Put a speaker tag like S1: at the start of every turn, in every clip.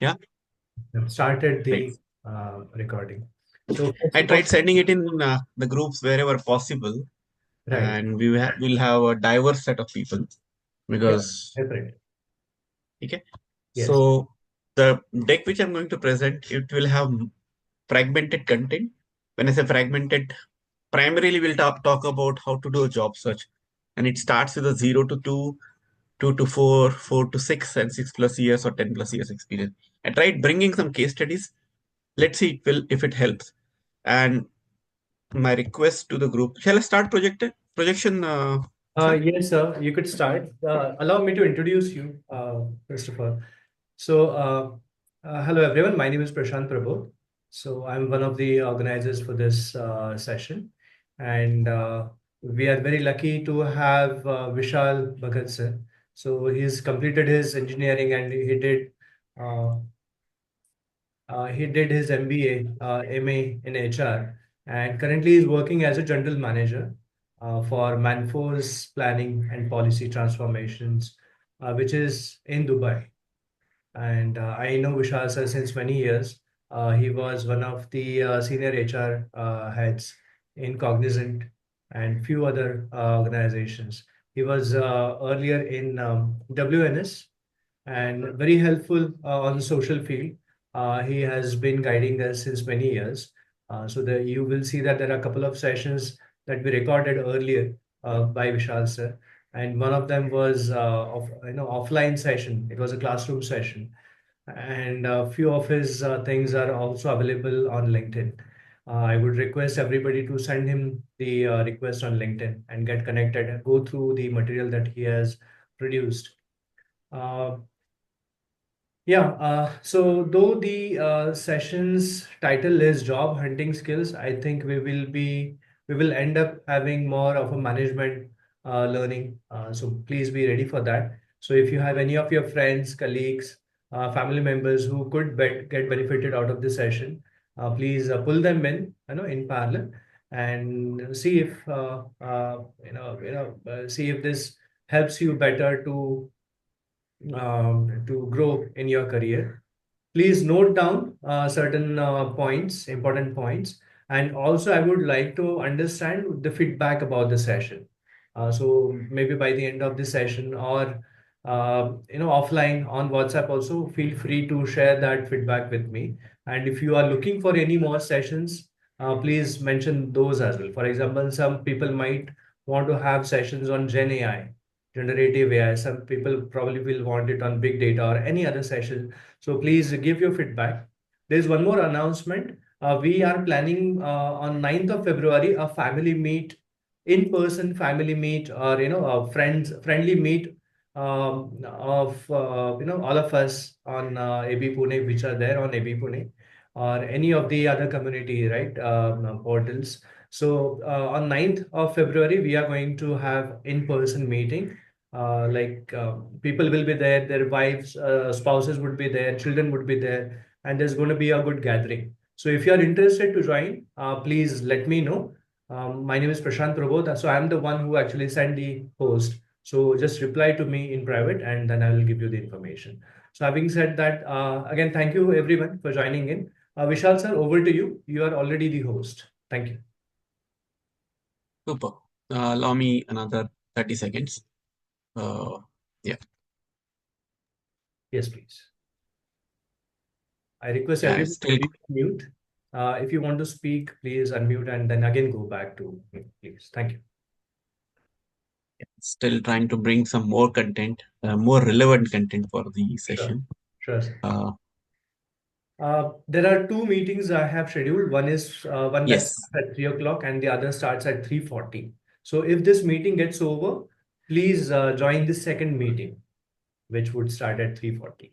S1: Yeah,
S2: I've started
S1: right.
S2: the recording. So first
S1: I
S2: of all,
S1: tried sending it in the groups wherever possible,
S2: right.
S1: and we'll have a diverse set of people
S2: Yeah,
S1: because
S2: separate.
S1: okay.
S2: Yes.
S1: So the deck which I'm going to present, it will have fragmented content. When I say fragmented, primarily we'll talk about how to do a job search, and it starts with a 0 to 2, 2 to 4, 4 to 6, and 6 plus years or 10 plus years experience. I tried bringing some case studies. Let's see it will if it helps. And my request to the group. Shall I start projection, sir?
S2: Yes, sir. You could start. Allow me to introduce you, Christopher. So, hello everyone. My name is Prashant Prabhu. So, I'm one of the organizers for this session, and we are very lucky to have Vishal Bhagat sir. So, he's completed his engineering and uh, he did his MBA, MA in HR, and currently is working as a general manager for Manforce Planning and Policy Transformations, which is in Dubai. And I know Vishal sir since many years. He was one of the senior HR heads in Cognizant and few other organizations. He was earlier in WNS and very helpful on the social field. He has been guiding us since many years. So you will see that there are a couple of sessions that we recorded earlier by Vishal sir, and one of them was offline session. It was a classroom session, and a few of his things are also available on LinkedIn. I would request everybody to send him the request on LinkedIn and get connected and go through the material that he has produced. Uh, yeah, so though the session's title is job hunting skills, I think we will end up having more of a management learning. So please be ready for that. So if you have any of your friends, colleagues, family members who could get benefited out of this session, please pull them in, in parallel and see if see if this helps you better to grow in your career. Please note down certain points, important points, and also I would like to understand the feedback about the session. So maybe by the end of the session or offline on WhatsApp also feel free to share that feedback with me. And if you are looking for any more sessions, please mention those as well. For example, some people might want to have sessions on Gen AI, generative AI. Some people probably will want it on big data or any other session, so please give your feedback. There's one more announcement. We are planning on 9th of February a family meet, in-person family meet, or a friendly meet of all of us on AB Pune, which are there on AB Pune, or any of the other community, right, portals. So on 9th of February, we are going to have in-person meeting. People will be there, their wives, spouses would be there, children would be there, and there's going to be a good gathering. So if you are interested to join, please let me know. My name is Prashant Prabodh, so I'm the one who actually sent the post. So just reply to me in private, and then I will give you the information. So having said that, again, thank you everyone for joining in. Vishal sir, over to you. You are already the host. Thank you.
S1: Super. Allow me another 30 seconds. Uh, yeah,
S2: Yes, please. I request
S1: yeah,
S2: everyone to
S1: still
S2: please mute. If you want to speak, please unmute and then again go back to mute, please. Thank you.
S1: still trying to bring some more content, more relevant content for the
S2: Sure.
S1: session.
S2: Sure, sir.
S1: Uh,
S2: There are two meetings I have scheduled. One is one that
S1: yes,
S2: starts at 3 o'clock and the other starts at 3:40. So if this meeting gets over, please join the second meeting, which would start at 3:40.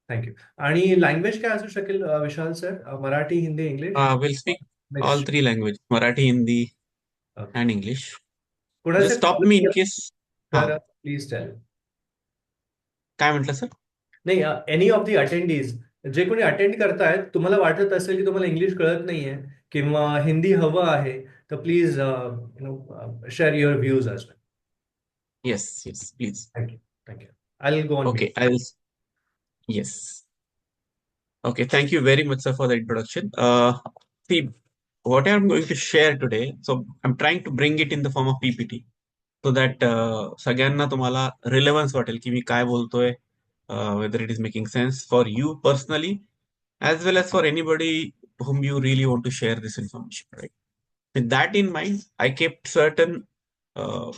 S2: Thank you. आणि language काय असू शकेल Vishal sir? Marathi, Hindi, English?
S1: we'll speak all
S2: mixed.
S1: three languages, Marathi, Hindi,
S2: okay.
S1: and English.
S2: कोणाचे
S1: Just stop me in case. हा,
S2: तर please tell.
S1: काय म्हटलं sir?
S2: नाही, एनी ऑफ द अटेंडीज, जे कोणी अटेंड करतायत, तुम्हाला वाटत असेल की तुम्हाला इंग्लिश कळत नाहीये किंवा हिंदी हवं आहे, तर please share your views as well.
S1: Yes, yes, please.
S2: Thank you. Thank you. I will go on
S1: Okay,
S2: mute.
S1: I'll. Yes. Okay. Thank you very much, sir, for the introduction. See, what I'm going to share today. So I'm trying to bring it in the form of PPT so that सगळ्यांना तुम्हाला relevance वाटेल की मी काय बोलतोय, whether it is making sense for you personally as well as for anybody whom you really want to share this information, right? With that in mind, I kept certain uh,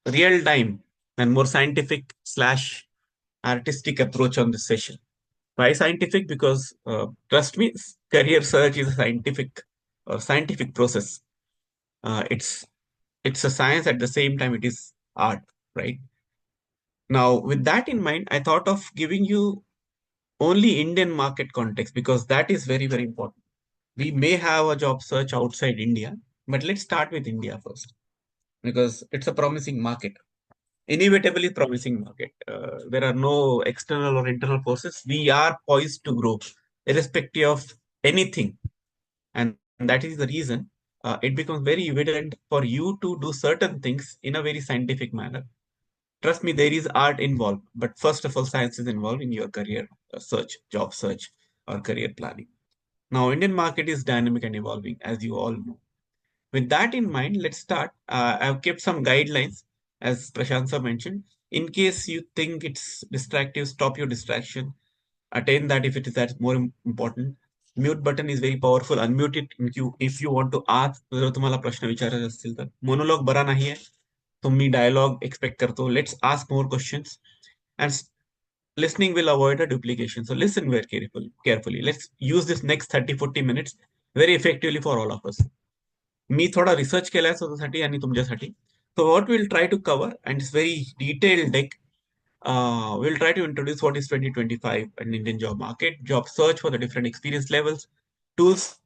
S1: real time and more scientific slash artistic approach on this session. Why scientific? Because trust me, career search is a scientific process. It's a science at the same time it is art, right? Now, with that in mind, I thought of giving you only Indian market context because that is very, very important. We may have a job search outside India, but let's start with India first because it's a promising market, inevitably promising market. There are no external or internal forces. We are poised to grow, irrespective of anything, and that is the reason it becomes very evident for you to do certain things in a very scientific manner. Trust me, there is art involved, but first of all, science is involved in your career search, job search, or career planning. Now, Indian market is dynamic and evolving, as you all know. With that in mind, let's start. I've kept some guidelines, as Prashant sir mentioned. In case you think it's distractive, stop your distraction. Attain that if it is that's more important. Mute button is very powerful. Unmute it if you want to ask. जर तुम्हाला प्रश्न विचारायचे असतील तर monologue बरा नाही आहे. तो मी डायलॉग एक्सपेक्ट करतो. Let's ask more questions. And listening will avoid a duplication. So listen very carefully. Let's use this next 30-40 minutes very effectively for all of us. मी थोडा रिसर्च केलाय स्वतःसाठी आणि तुमच्यासाठी. So what we'll try to cover, and it's very detailed deck. We'll try to introduce what is 2025 and Indian job market, job search for the different experience levels, tools.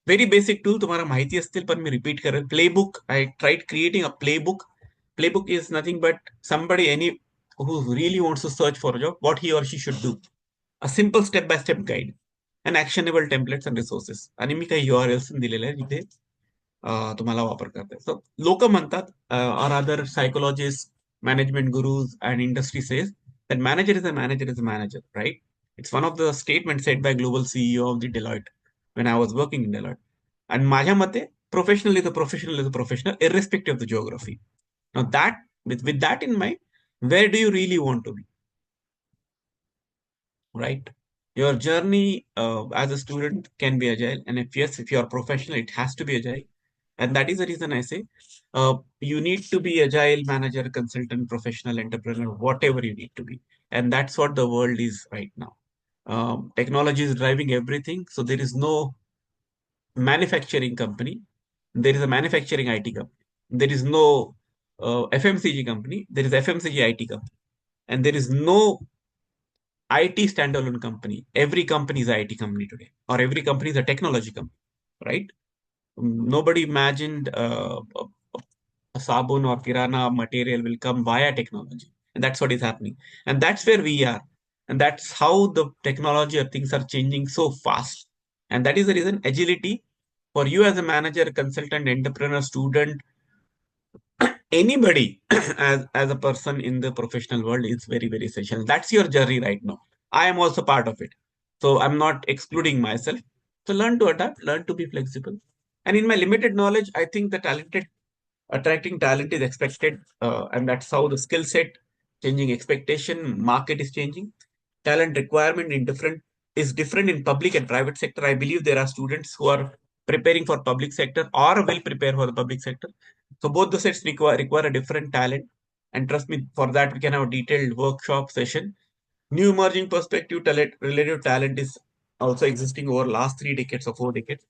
S1: Very basic tool तुम्हाला माहिती असतील पण मी repeat करेल. Playbook. I tried creating a playbook. Playbook is nothing but somebody any who really wants to search for a job, what he or she should do. A simple step-by-step guide and actionable templates and resources. आणि मी काही URLs दिलेले आहे जिथे तुम्हाला वापर करता येईल. So लोक म्हणतात or other psychologists, management gurus and industry says that manager is a manager, right? It's one of the statements said by global CEO of the Deloitte when I was working in Deloitte. And माझ्या मते professional is a professional is a professional irrespective of the geography. Now that with that in mind, where do you really want to be? Right? Your journey as a student can be agile, and if yes, if you are professional, it has to be agile. And that is the reason I say you need to be agile manager, consultant, professional, entrepreneur, whatever you need to be. And that's what the world is right now. Technology is driving everything, so there is no manufacturing company. There is a manufacturing IT company. There is no FMCG company. There is FMCG IT company, and there is no IT standalone company. Every company is an IT company today, or every company is a technology company, right? Nobody imagined a sabun or kirana material will come via technology, and that's what is happening, and that's where we are, and that's how the technology or things are changing so fast, and that is the reason agility for you as a manager, consultant, entrepreneur, student, anybody as a person in the professional world is very very essential. That's your journey right now. I am also part of it, so I'm not excluding myself. So learn to adapt, learn to be flexible, and in my limited knowledge, I think the talented attracting talent is expected, and that's how the skill set changing, expectation market is changing, talent requirement in different is different in public and private sector. I believe there are students who are preparing for public sector or will prepare for the public sector. So both the sets require a different talent, and trust me, for that we can have a detailed workshop session. New emerging perspective talent related talent is also existing over last 3 decades or 4 decades,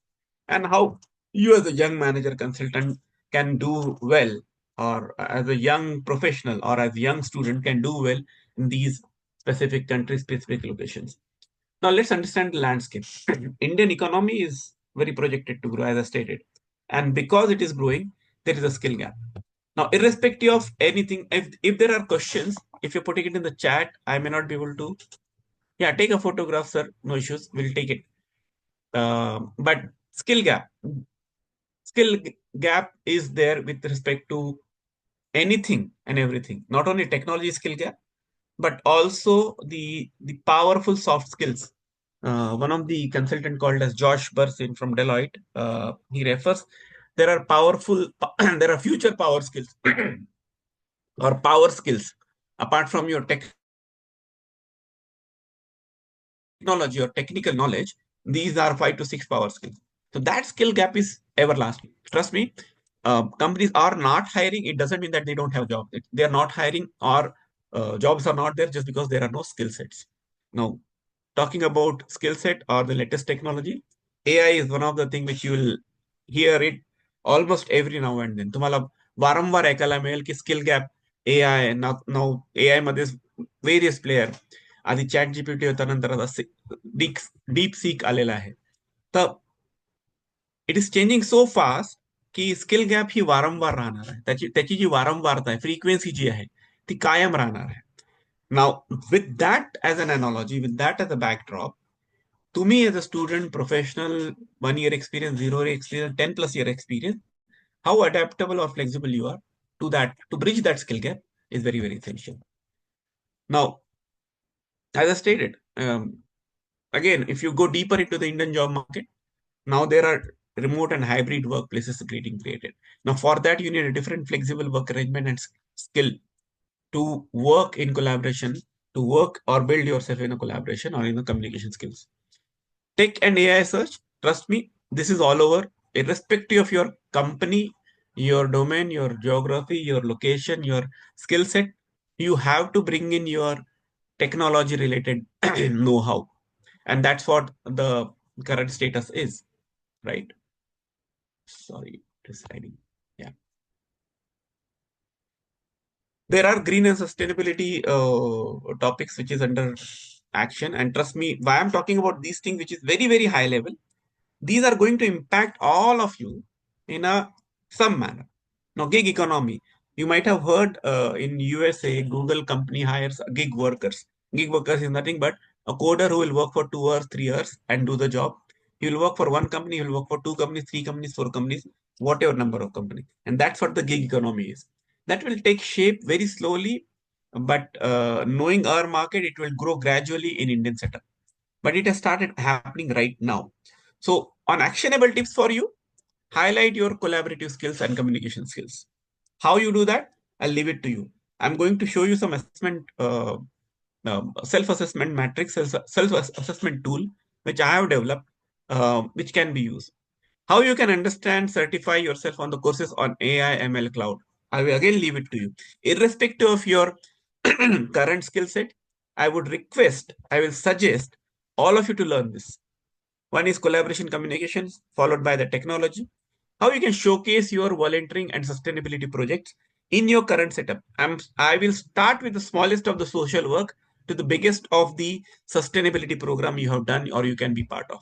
S1: and how you as a young manager consultant can do well, or as a young professional or as a young student can do well in these specific country specific locations. Now let's understand the landscape. Indian economy is very projected to grow, as I stated, and because it is growing, there is a skill gap. Now, irrespective of anything, if there are questions, if you're putting it in the chat, I may not be able to. Yeah, take a photograph, sir. No issues. We'll take it. But skill gap, skill gap is there with respect to anything and everything. Not only technology skill gap, but also the powerful soft skills. One of the consultant called as Josh Bersin from Deloitte, he refers there are powerful there are future power skills or power skills apart from your technology or technical knowledge. These are 5 to 6 power skills. So that skill gap is everlasting. Trust me, companies are not hiring. It doesn't mean that they don't have jobs. They are not hiring, or jobs are not there just because there are no skill sets. Now, talking about skill set or the latest technology, AI is one of the things which you will hear it almost every now and then. तुम्हाला वारंवार ऐकायला मिळेल की skill gap AI नाव AI मध्ये various player आधी chat GPT होता नंतर आता डीप डीप सीक आलेला आहे तर it is changing so fast की स्किल गॅप ही वारंवार राहणार आहे त्याची जी वारंवारता आहे फ्रिक्वेन्सी जी आहे ती कायम राहणार आहे नाव with that as an analogy with that as a backdrop तुम्ही as a student professional 1 year experience 0 year experience 10+ year experience how adaptable or flexible you are to that to bridge that skill gap is very very essential. Now, as I stated, again, if you go deeper into the Indian job market, now there are remote and hybrid workplaces getting created. Now, for that, you need a different flexible work arrangement and skill to work in collaboration, to work or build yourself in a collaboration or in the communication skills. Tech and AI search, trust me, this is all over, irrespective of your company, your domain, your geography, your location, your skill set. You have to bring in your technology related know how. And that's what the current status is, right? Sorry, deciding. Yeah. There are green and sustainability topics which is under action. And trust me, why I'm talking about these things, which is very, very high level, these are going to impact all of you in a some manner. Now, gig economy. You might have heard in USA, Google company hires gig workers. Gig workers is nothing but a coder who will work for 2 hours, 3 hours and do the job. He will work for one company, he will work for two companies, three companies, four companies, whatever number of companies. And that's what the gig economy is. That will take shape very slowly, but knowing our market, it will grow gradually in Indian setup. But it has started happening right now. So, on actionable tips for you, highlight your collaborative skills and communication skills. How you do that, I'll leave it to you. I'm going to show you some assessment, self-assessment matrix, self-assessment tool, which I have developed, which can be used. How you can understand, certify yourself on the courses on AI, ML, cloud. I will again leave it to you. Irrespective of your current skill set, I would request, I will suggest all of you to learn this. One is collaboration communications, followed by the technology. How you can showcase your volunteering and sustainability projects in your current setup. I will start with the smallest of the social work to the biggest of the sustainability program you have done or you can be part of.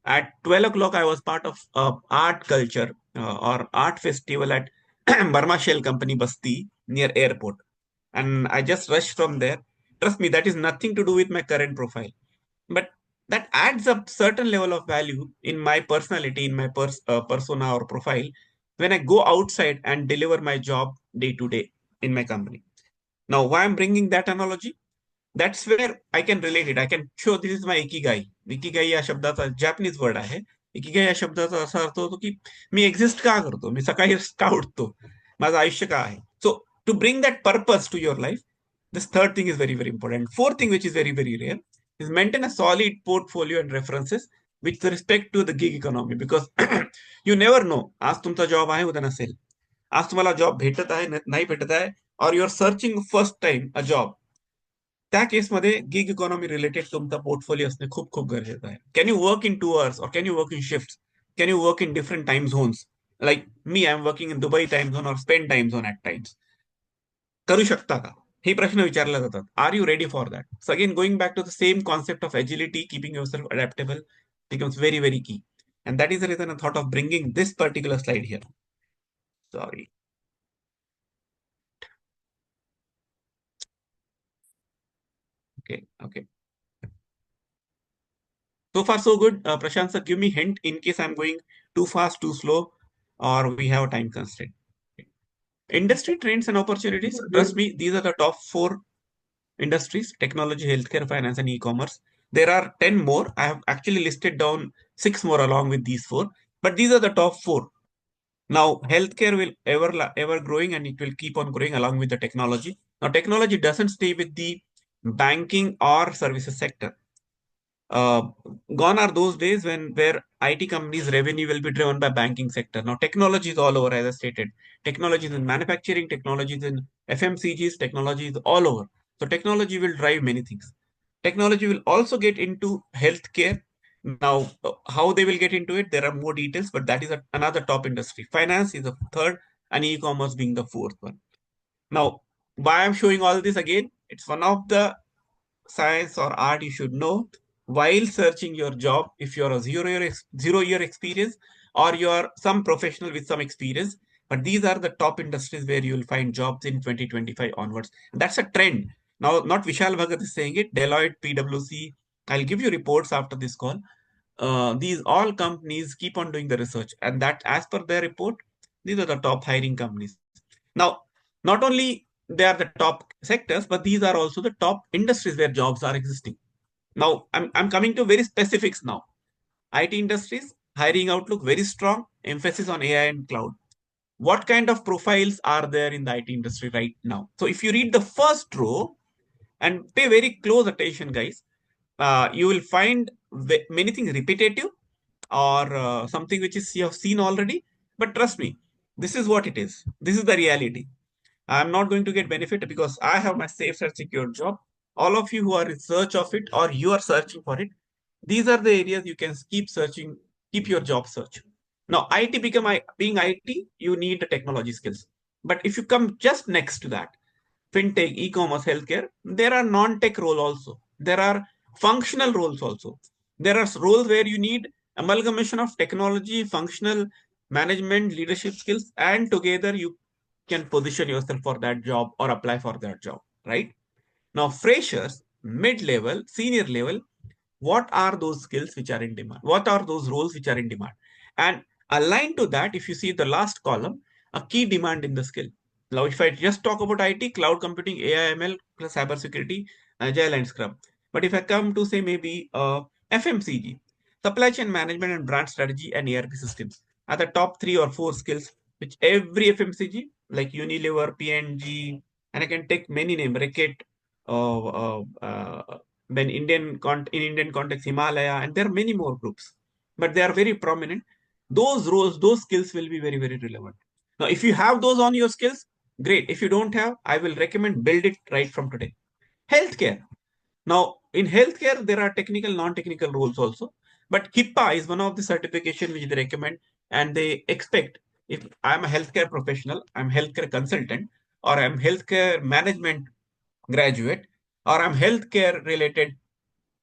S1: At 12 o'clock, I was part of art culture or art festival at Burma Shell Company Basti near airport. And I just rushed from there. Trust me, that is nothing to do with my current profile. But that adds up certain level of value in my personality, in my persona or profile when I go outside and deliver my job day to day in my company. Now, why I'm bringing that analogy? That's where I can relate it. I can show this is my ikigai. Ikigai या शब्दाचा Japanese word आहे. Ikigai या शब्दाचा असा अर्थ होतो की मी exist का करतो, मी सकाळी का उठतो, माझं आयुष्य का आहे. So to bring that purpose to your life, this third thing is very, very important. Fourth thing, which is very, very rare, is maintain a solid portfolio and references with respect to the gig economy. Because you never know, आज तुमचा job आहे उद्या नसेल, आज तुम्हाला job भेटत आहे नाही भेटत आहे, or you're searching first time a job, त्या केसमध्ये गिग इकॉनॉमी रिलेटेड तुमचा पोर्टफोलिओ असणे खूप खूप गरजेचं आहे. Can you work in 2 hours और can you work in shift, can you work in different time zones, like me I am working in Dubai time zone और Spain time zone at times. करू शकता का, हे प्रश्न विचारले जातात. Are you ready for that? So again going back to the same concept of agility, keeping your self adaptable becomes very very key, and that is the reason I thought of bringing this particular slide here. Sorry. Okay. So far, so good. Prashant sir, give me hint in case I'm going too fast, too slow, or we have a time constraint. Industry trends and opportunities. Trust me, these are the top four industries: technology, healthcare, finance, and e-commerce. There are 10 more. I have actually listed down six more along with these four, but these are the top four. Now, healthcare will ever growing, and it will keep on growing along with the technology. Now, technology doesn't stay with the banking or services sector. Uh, Gone are those days when where IT companies' revenue will be driven by banking sector. Now, technology is all over, as I stated. Technology is in manufacturing, technology is in FMCGs, technology is all over. So, technology will drive many things. Technology will also get into healthcare. Now, how they will get into it, there are more details, but that is another top industry. Finance is the third, and e-commerce being the fourth one. Now, why I'm showing all this again? It's one of the science or art you should know while searching your job. If you're a 0 year experience, or you're some professional with some experience, but these are the top industries where you will find jobs in 2025 onwards. That's a trend. Now, not Vishal Bhagat is saying it, Deloitte, PwC. I'll give you reports after this call. These all companies keep on doing the research, and that as per their report, these are the top hiring companies. Now, not only they are the top sectors, but these are also the top industries where jobs are existing. Now, I'm coming to very specifics now. IT industries, hiring outlook very strong, emphasis on AI and cloud. What kind of profiles are there in the IT industry right now? So, if you read the first row and pay very close attention, guys, you will find many things repetitive, or something which is you have seen already. But trust me, this is what it is. This is the reality. I'm not going to get benefit because I have my safe and secure job. All of you who are in search of it, or you are searching for it, these are the areas you can keep searching, keep your job search. Now, IT being IT, you need the technology skills. But if you come just next to that, fintech, e-commerce, healthcare, there are non-tech role also. There are functional roles also. There are roles where you need amalgamation of technology, functional management, leadership skills, and together you can position yourself for that job or apply for that job, right? Now, freshers, mid-level, senior level, what are those skills which are in demand? What are those roles which are in demand? And aligned to that, if you see the last column, a key demand in the skill. Now, if I just talk about IT, cloud computing, AI, ML, plus cybersecurity, agile and scrum. But if I come to say maybe FMCG, supply chain management and brand strategy and ERP systems are the top three or four skills which every FMCG like Unilever, P&G, and I can take many names, Reckitt, when in Indian context, Himalaya, and there are many more groups, but they are very prominent. Those roles, those skills will be very, very relevant. Now, if you have those on your skills, great. If you don't have, I will recommend build it right from today. Healthcare. Now, in healthcare, there are technical, non-technical roles also, but HIPAA is one of the certification which they recommend, and they expect if I'm a healthcare professional, I'm healthcare consultant, or I'm healthcare management graduate, or I'm healthcare related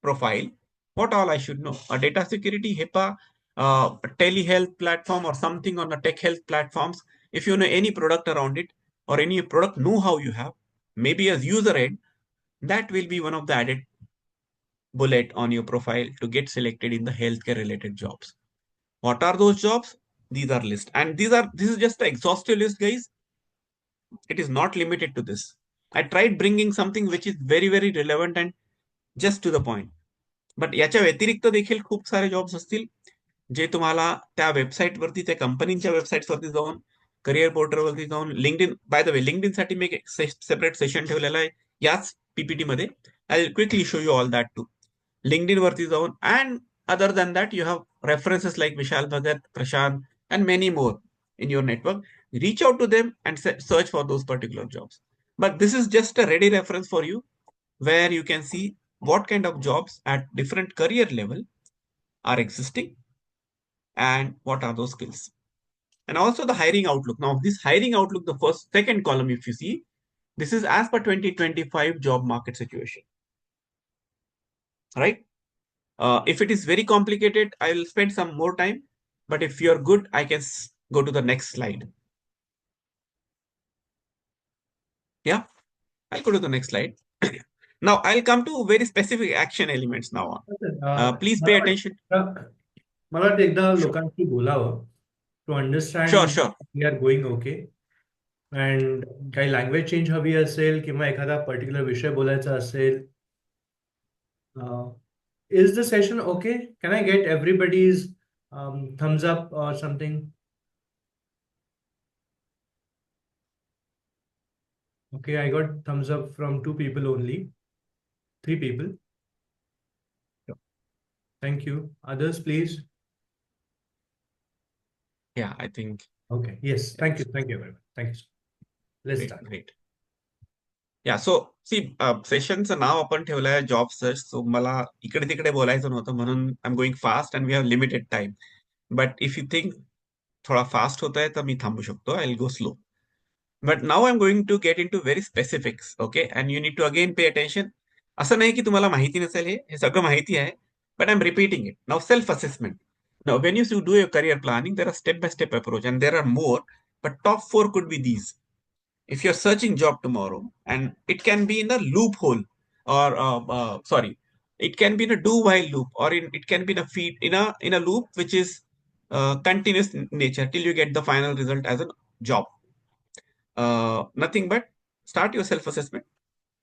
S1: profile, what all I should know? A data security, HIPAA, a telehealth platform, or something on the tech health platforms. If you know any product around it, or any product know how you have, maybe as user end, that will be one of the added bullet on your profile to get selected in the healthcare related jobs. What are those jobs? These are list, and this is just the exhaustive list, guys. It is not limited to this. I tried bringing something which is very, very relevant and just to the point. But याच्या व्यतिरिक्त देखील खूप सारे jobs असतील जे तुम्हाला त्या वेबसाईटवरती, त्या कंपनीच्या वेबसाईटवरती जाऊन, करिअर पोर्टलवरती जाऊन, LinkedIn, by the way LinkedIn साठी मी एक सेपरेट सेशन ठेवलेला आहे याच पीपीटी मध्ये. I quickly show you all that too. LinkedIn वरती जाऊन, and other than that, you have references like Vishal Bhagat, Prashant, and many more in your network. Reach out to them and search for those particular jobs. But this is just a ready reference for you where you can see what kind of jobs at different career level are existing and what are those skills. And also the hiring outlook. Now, this hiring outlook, the second column, if you see, this is as per 2025 job market situation, right? If it is very complicated, I will spend some more time. But if you're good, I can go to the next slide. Yeah, I'll go to the next slide. Now, I'll come to very specific action elements now on. Please pay
S2: मला
S1: attention.
S2: वाटतं मला वाटतं एकदा
S1: Sure,
S2: लोकांशी बोलावं to
S1: sure,
S2: understand
S1: sure.
S2: We are going okay. And काही language change हवी असेल किंवा एखादा पर्टिक्युलर विषय बोलायचा असेल. Is the session okay? Can I get everybody's thumbs up or something? Okay, I got thumbs up from 2 people only. 3 people. Thank you. Others, please.
S1: Yeah, I think.
S2: Okay. Yes. Thank you.
S1: Yes.
S2: Thank you very much. Thank you. Let's
S1: Great,
S2: start.
S1: great. या सो सी सेशनचं नाव आपण ठेवलं आहे job search. सो मला इकडे तिकडे बोलायचं नव्हतं म्हणून I am going fast and we have limited time. But if you think थोडा फास्ट होत आहे तर मी थांबू शकतो. I will go slow. But now I am going to get into very specifics. Okay, and you need to again pay attention. असं नाही की तुम्हाला माहिती नसेल, हे सगळं माहिती आहे. But I am repeating it now. Self assessment. Now when you do your career planning, there are step by step approach and there are more. But top four could be these. If you're searching job tomorrow, and it can be in a loophole, or sorry, it can be in a do while loop, or it can be in a feed in a loop which is continuous nature till you get the final result as a job. Nothing but start your self assessment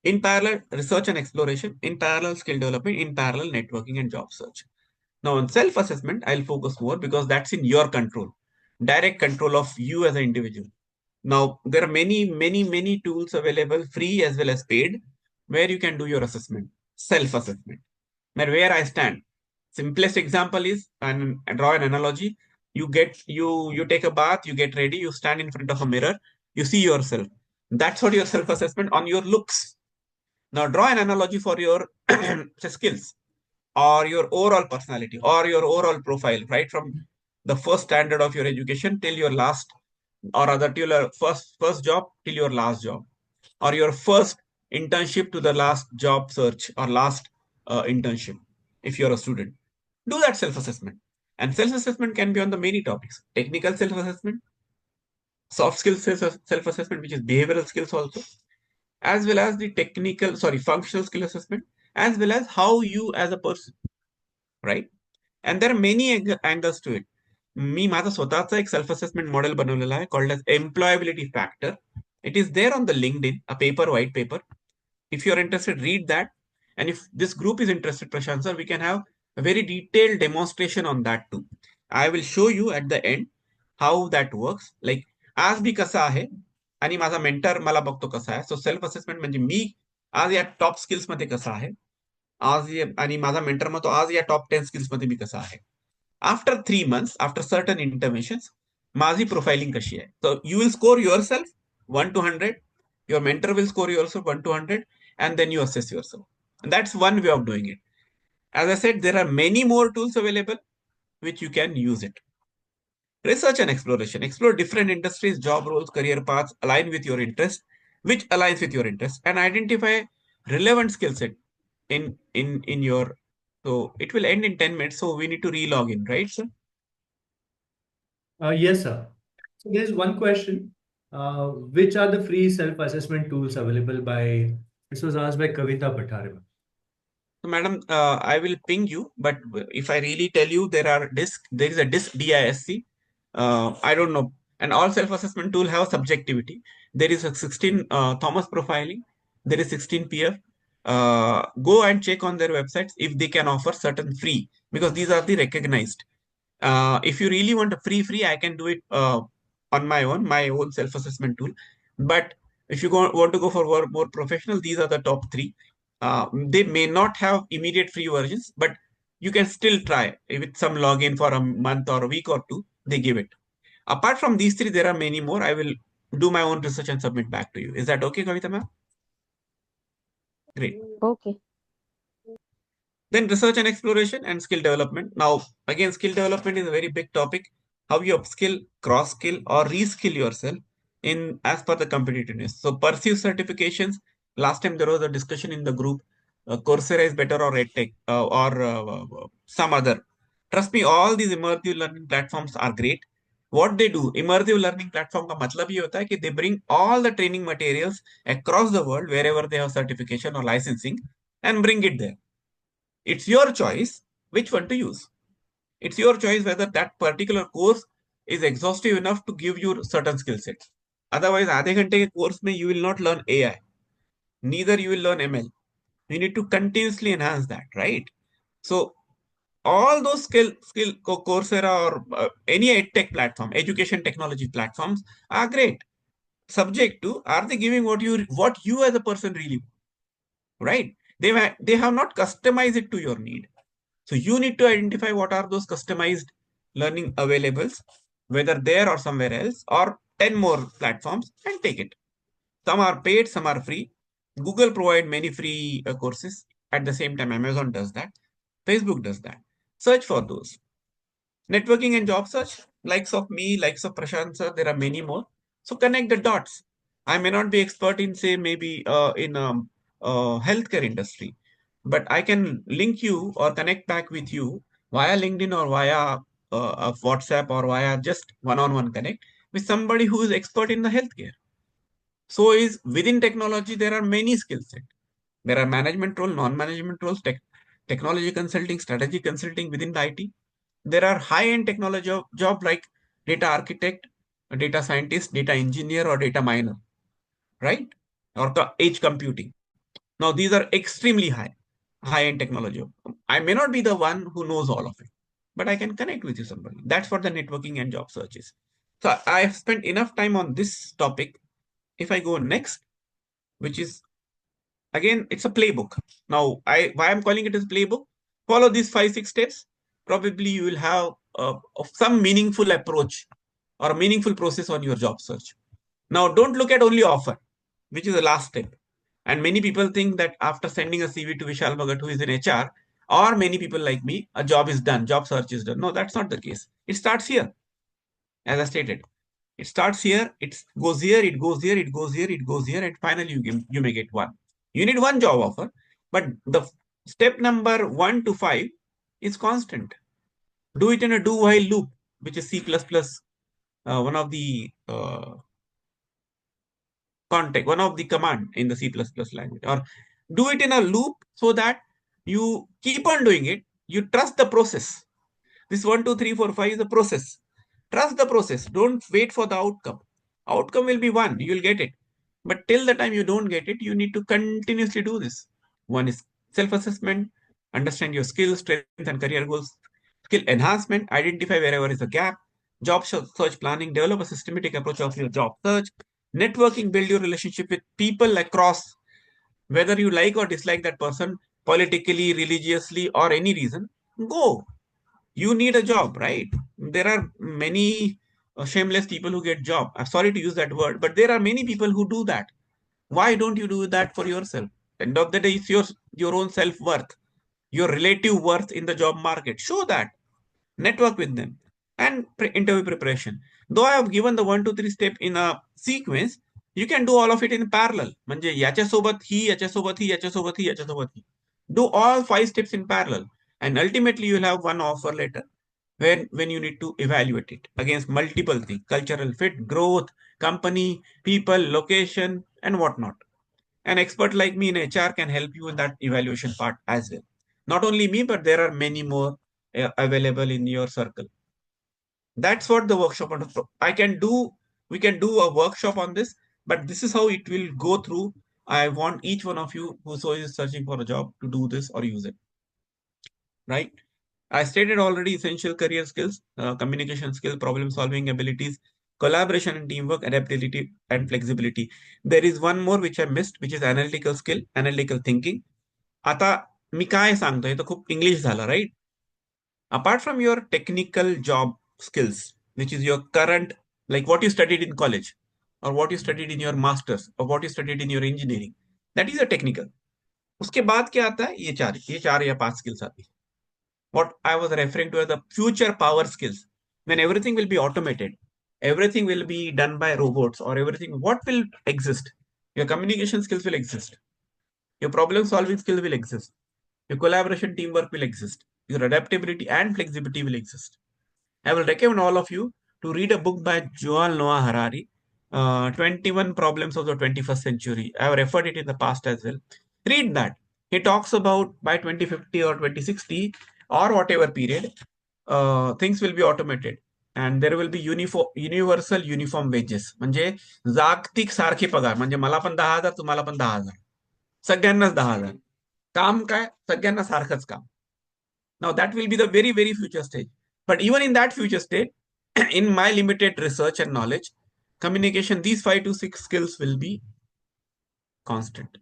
S1: in parallel, research and exploration, in parallel, skill development, in parallel, networking and job search. Now on self assessment I'll focus more because that's in your control, direct control of you as an individual. Now, there are many tools available, free as well as paid, where you can do your assessment, self-assessment. Where I stand. Simplest example is, and draw an analogy. You take a bath, you get ready, you stand in front of a mirror, you see yourself. That's what your self-assessment on your looks. Now draw an analogy for your skills or your overall personality or your overall profile, right from the first standard of your education till your last, or other till your first job till your last job, or your first internship to the last job search or last internship. If you're a student, do that self-assessment. And self-assessment can be on the many topics: technical self-assessment, soft skills self-assessment, which is behavioral skills also, as well as the functional skill assessment, as well as how you as a person, right? And there are many angles to it. मी माझा स्वतःचा एक self assessment model बनवलेला आहे, called as employability factor. It is there on the LinkedIn, a paper, white paper. If you're interested, read that. And if this group is interested, Prashant sir, we can have a very detailed demonstration on that too. I will show you at the end how that works. Like, आज मी कसा आहे आणि माझा mentor मला बघतो कसा आहे. So self assessment म्हणजे मी आज या टॉप स्किल्स मध्ये कसा आहे, आणि माझा मेंटर म्हणतो आज या टॉप 10 स्किल्स मध्ये मी कसा आहे. After 3 months, after certain interventions, माझी प्रोफाइलिंग कशी आहे. So you will score your self 1 to 100. Your mentor will score yourself 1 to 100, and then you assess yourself. And that's one way of doing it. As I said, there are many more tools available which you can use it. Research and exploration. Explore different industries, job roles, career paths align with your interest, which aligns with your interest, and identify relevant skill set in your. So it will end in 10 minutes. So we need to re-log in, right, sir?
S2: Yes, sir. So there's one question. Which are the free self-assessment tools available by? This was asked by Kavita Bhattare.
S1: So, madam, I will ping you, but if I really tell you, there is a disc DISC. I don't know. And all self-assessment tool have subjectivity. There is a 16 Thomas profiling. There is 16 PF. Go and check on their websites if they can offer certain free, because these are the recognized. If you really want a free, I can do it on my own self-assessment tool. But if you want to go for more professional, these are the top three. They may not have immediate free versions, but you can still try with some login for a month or a week or two. They give it. Apart from these three, there are many more. I will do my own research and submit back to you. Is that okay, Kavita ma'am? Great.
S3: Okay.
S1: Then research and exploration and skill development. Now, again, skill development is a very big topic. How you upskill, cross skill, or reskill yourself in as per the competitiveness. So pursue certifications. Last time there was a discussion in the group. Coursera is better or EdTech or some other. Trust me, all these immersive learning platforms are great. What they do, immersive learning platform का मतलब ये होता है कि they bring all the training materials across the world wherever they have certification or licensing and bring it there. It's your choice which one to use. It's your choice whether that particular course is exhaustive enough to give you certain skill sets. Otherwise, आधे घंटे के course में you will not learn AI. Neither you will learn ML. You need to continuously enhance that, right? So all those Coursera or any edtech platform, education technology platforms are great. Subject to, are they giving what you as a person really want, right? They have not customized it to your need. So you need to identify what are those customized learning availables, whether there or somewhere else, or 10 more platforms, and take it. Some are paid, some are free. Google provide many free courses. At the same time, Amazon does that. Facebook does that. Search for those. Networking and job search, likes of me, likes of Prashant sir, there are many more. So connect the dots. I may not be expert in, say, maybe in healthcare industry, but I can link you or connect back with you via LinkedIn or via WhatsApp or via just one-on-one connect with somebody who is expert in the healthcare. So is within technology, there are many skill set. There are management role, non-management roles, technology consulting, strategy consulting within the IT. There are high-end technology job like data architect, a data scientist, data engineer, or data miner, right? Or edge computing. Now these are extremely high-end technology. I may not be the one who knows all of it, but I can connect with you somebody. That's what the networking and job search is. So I have spent enough time on this topic. If I go next, which is again, it's a playbook. Now, why I'm calling it as playbook? Follow these 5 6 steps. Probably you will have some meaningful approach or a meaningful process on your job search. Now, don't look at only offer, which is the last step. And many people think that after sending a CV to Vishal Bhagat, who is in HR, or many people like me, a job is done, job search is done. No, that's not the case. It starts here, as I stated. It starts here, it goes here, it goes here, it goes here, it goes here, and finally you may get one. You need one job offer, but the step number 1 to 5 is constant. Do it in a do while loop, which is C++, one of the one of the command in the C++ language, or do it in a loop so that you keep on doing it. You trust the process. This 1 2 3 4 5 is a process. Trust the process. Don't wait for the outcome. Outcome will be one. You will get it. But till the time you don't get it, you need to continuously do this. One is self-assessment, understand your skills, strengths, and career goals. Skill enhancement, identify wherever is a gap. Job search planning, develop a systematic approach of your job search. Networking, build your relationship with people across, whether you like or dislike that person politically, religiously, or any reason. Go, you need a job, right? There are many shameless people who get job. I'm sorry to use that word, but there are many people who do that. Why don't you do that for yourself? End of the day, it's your own self-worth, your relative worth in the job market. Show that. Network with them. And interview preparation. Though I have given the 1 2 3 step in a sequence, you can do all of it in parallel. म्हणजे याच्यासोबत ही, याच्यासोबत ही, याच्यासोबत ही, याच्यासोबत ही. Do all 5 steps in parallel. And ultimately, you'll have one offer letter when you need to evaluate it against multiple things: cultural fit, growth, company, people, location, and whatnot. An expert like me in HR can help you in that evaluation part as well. Not only me, but there are many more available in your circle. That's what the workshop on. I can do. We can do a workshop on this, but this is how it will go through. I want each one of you who so is searching for a job to do this or use it. Right? I stated already essential career skills, communication skill, problem solving abilities, collaboration and teamwork, adaptability and flexibility. There is one more which I missed, which is analytical skill, analytical thinking. आता मी काय सांगतोय तर खूप English झालं, right? Apart from your technical job skills, which is your current, like what you studied in college, or what you studied in your masters, or what you studied in your engineering, that is a technical. उसके बाद क्या आता है? ये चार या 5 skills आती है. What I was referring to as the future power skills. When everything will be automated, everything will be done by robots, or everything, what will exist? Your communication skills will exist. Your problem solving skill will exist. Your collaboration teamwork will exist. Your adaptability and flexibility will exist. I will recommend all of you to read a book by Yuval Noah Harari, 21 Problems of the 21st Century. I have referred it in the past as well. Read that. He talks about by 2050 or 2060 or whatever period, things will be automated. And there will be universal uniform wages, म्हणजे जागतिक सारखे पगार, म्हणजे मला पण 10,000, तुम्हाला पण 10,000, सगळ्यांनाच 10,000. काम काय, सगळ्यांना सारखंच काम. नाव that will be the very very future stage. But even in that future stage, in my limited research and knowledge, communication, these 5 to 6 skills will be constant.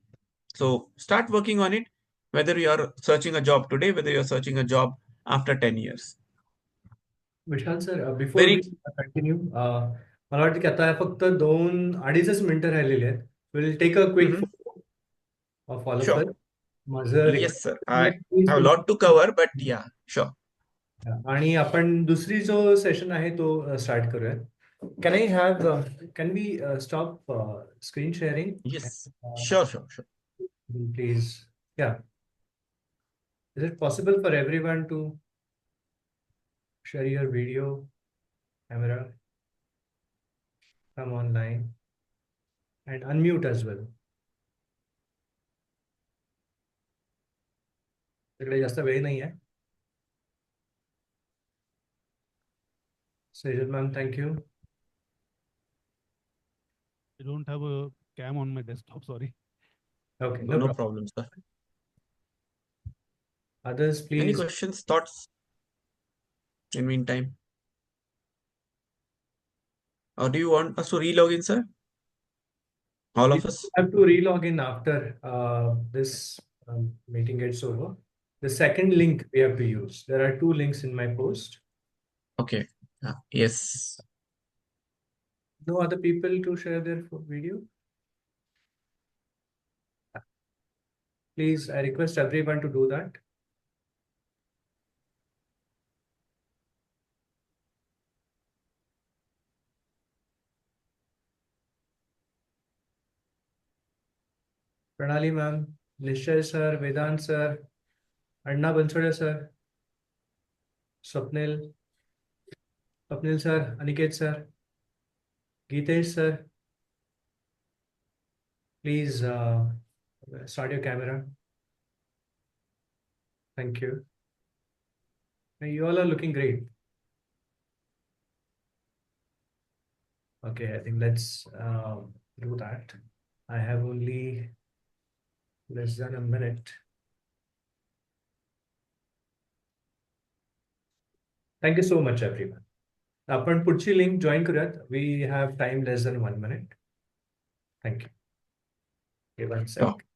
S1: So start working on it, whether you are searching a job today, whether you are searching a job after 10 years.
S2: Vishal sir, before we
S1: Very.
S2: Continue, मला वाटतं की आता फक्त 2-2.5 मिनिटं राहिलेली आहेत. Will take a quick
S1: Mhm.
S2: Photo of all of
S1: Sure.
S2: Us. माझं
S1: Yes, sir. I
S2: request please
S1: have a lot to cover, but yeah, sure.
S2: आणि आपण दुसरी जो सेशन आहे तो स्टार्ट करूया. Can I have can we stop screen sharing
S1: Yes. Sure, sure, sure.
S2: Please? Yeah, is it possible for everyone to share your video camera, come online and unmute as well? तिकडे जास्त वेळ नाही आहे. Sejal ma'am, thank you.
S3: I don't have a cam on my desktop, sorry.
S2: Okay,
S1: No,
S2: no
S1: no
S2: problem.
S1: problem, sir.
S2: Others,
S1: Any
S2: please.
S1: questions, thoughts in meantime? Or do you want us to relog in, sir? All
S2: You
S1: of us?
S2: have to relog in after this meeting gets over. The second link we have to use. There are 2 links in my post.
S1: Okay. Yes.
S2: No other people to share their video? Please, I request everyone to do that. Pranali ma'am, Nishchay sir, Vedant sir, Anna Bansode sir, Swapnil, Swapnil sir, Aniket sir, Geetesh sir, please start your camera. Thank you. You all are looking great. Okay, I think let's do that. I have only less than a minute. Thank you so much, everyone. आपण पुढची link join करूयात. We have time less than 1 minute. Thank you. Okay, one sec.
S1: Sure.